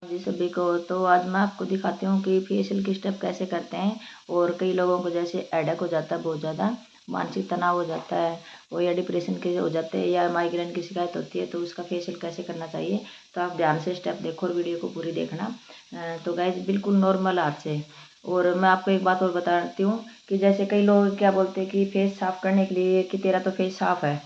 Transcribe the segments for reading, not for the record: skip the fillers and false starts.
जी सभी को। तो आज मैं आपको दिखाती हूँ कि फेशियल की स्टेप कैसे करते हैं। और कई लोगों को जैसे हेडेक हो जाता है, बहुत ज़्यादा मानसिक तनाव हो जाता है, वो या डिप्रेशन के हो जाते हैं, या माइग्रेन की शिकायत होती है, तो उसका फेशियल कैसे करना चाहिए। तो आप ध्यान से स्टेप देखो और वीडियो को पूरी देखना। तो गाइज बिल्कुल नॉर्मल हाथ से। और मैं आपको एक बात और बताती हूँ कि जैसे कई लोग क्या बोलते हैं कि फेस साफ करने के लिए कि तेरा तो फेस साफ है,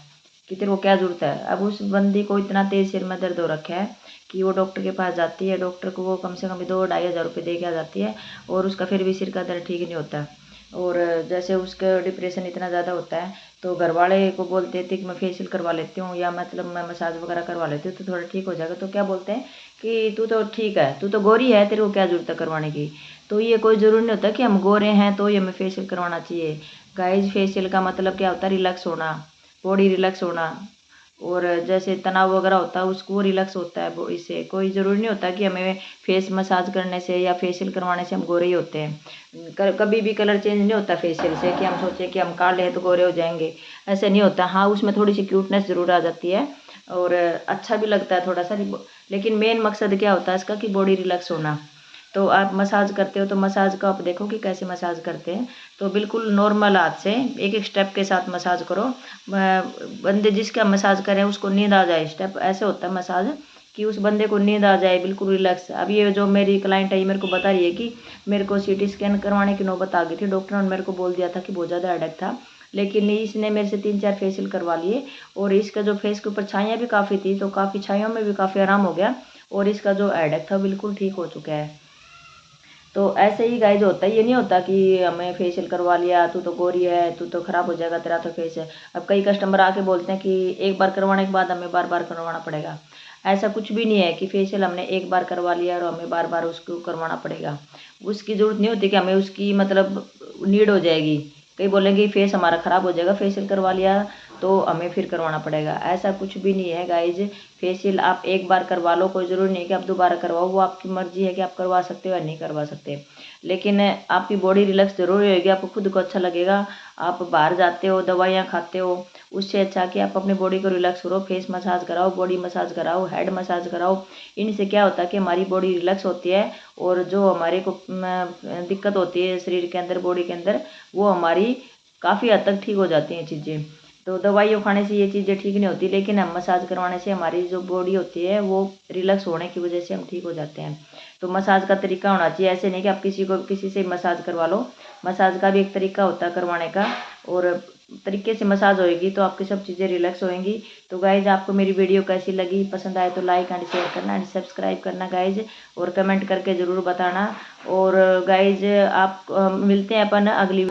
कि तेरे को क्या जरूरत है। अब उस बंदी को इतना तेज सिर में दर्द हो रखा है कि वो डॉक्टर के पास जाती है, डॉक्टर को वो कम से कम 2-2,500 रुपये दे के आ जाती है, और उसका फिर भी सिर का दर्द ठीक नहीं होता। और जैसे उसका डिप्रेशन इतना ज़्यादा होता है, तो घर वाले को बोलते थे कि मैं फेशियल करवा लेती हूँ, या मतलब मैं मसाज वगैरह करवा लेती हूँ तो थोड़ा ठीक हो जाएगा। तो क्या बोलते हैं कि तू तो ठीक है, तू तो गोरी है, तेरे को क्या जरूरत है करवाने की। तो ये कोई ज़रूरी नहीं होता कि हम गोरे हैं तो ये हमें फेशियल करवाना चाहिए। गाइज फेशियल का मतलब क्या होता है, रिलैक्स होना, बॉडी रिलैक्स होना। और जैसे तनाव वगैरह होता है उसको रिलैक्स होता है वो। इससे कोई ज़रूरी नहीं होता कि हमें फेस मसाज करने से या फेशियल करवाने से हम गोरे ही होते हैं। कभी भी कलर चेंज नहीं होता फेशियल से कि हम सोचें कि हम काले हैं तो गोरे हो जाएंगे, ऐसे नहीं होता। हाँ, उसमें थोड़ी सी क्यूटनेस ज़रूर आ जाती है और अच्छा भी लगता है थोड़ा सा, लेकिन मेन मकसद क्या होता है इसका कि बॉडी रिलैक्स होना। तो आप मसाज करते हो तो मसाज का आप देखो कि कैसे मसाज करते हैं। तो बिल्कुल नॉर्मल हाथ से एक एक स्टेप के साथ मसाज करो। बंदे जिसका मसाज करें उसको नींद आ जाए। स्टेप ऐसे होता है मसाज कि उस बंदे को नींद आ जाए, बिल्कुल रिलैक्स। अब ये जो मेरी क्लाइंट है ये मेरे को बता रही है कि मेरे को सीटी स्कैन करवाने की नौबत आ गई थी, डॉक्टर ने मेरे को बोल दिया था कि बहुत ज़्यादा हेडेक था, लेकिन इसने मेरे से 3-4 फेशियल करवा लिए, और इसका जो फेस के ऊपर छाइयाँ भी काफ़ी थी, तो काफ़ी छाइयों में भी काफ़ी आराम हो गया, और इसका जो हेडेक था बिल्कुल ठीक हो चुका है। तो ऐसे ही गाइज होता है, ये नहीं होता कि हमें फेशियल करवा लिया, तू तो गोरी है, तू तो खराब हो जाएगा, तेरा तो फेस है। अब कई कस्टमर आके बोलते हैं कि एक बार करवाने के बाद हमें बार बार करवाना पड़ेगा। ऐसा कुछ भी नहीं है कि फेशियल हमने एक बार करवा लिया और हमें बार बार उसको करवाना पड़ेगा। उसकी ज़रूरत नहीं होती कि हमें उसकी मतलब नीड हो जाएगी। कई बोलेंगे फेस हमारा ख़राब हो जाएगा, फेशियल करवा लिया तो हमें फिर करवाना पड़ेगा, ऐसा कुछ भी नहीं है गाइज। फेशियल आप एक बार करवा लो, कोई ज़रूरी नहीं है कि आप दोबारा करवाओ, वो आपकी मर्जी है कि आप करवा सकते हो या नहीं करवा सकते। लेकिन आपकी बॉडी रिलैक्स जरूर होगी, आपको खुद को अच्छा लगेगा। आप बाहर जाते हो, दवाइयाँ खाते हो, उससे अच्छा कि आप अपनी बॉडी को रिलैक्स करो। फेस मसाज कराओ, बॉडी मसाज कराओ, हेड मसाज कराओ। इनसे क्या होता है कि हमारी बॉडी रिलैक्स होती है, और जो हमारे को दिक्कत होती है शरीर के अंदर, बॉडी के अंदर, वो हमारी काफ़ी हद तक ठीक हो जाती हैं चीज़ें। तो दवाइयों खाने से ये चीज़ें ठीक नहीं होती, लेकिन हम मसाज करवाने से हमारी जो बॉडी होती है वो रिलैक्स होने की वजह से हम ठीक हो जाते हैं। तो मसाज का तरीका होना चाहिए, ऐसे नहीं कि आप किसी से मसाज करवा लो। मसाज का भी एक तरीका होता है करवाने का, और तरीके से मसाज होएगी तो आपकी सब चीज़ें रिलैक्स होएंगी। तो गाइज आपको मेरी वीडियो कैसी लगी, पसंद आए तो लाइक एंड शेयर करना एंड सब्सक्राइब करना गाइज, और कमेंट करके ज़रूर बताना। और गाइज आप मिलते हैं अपन अगली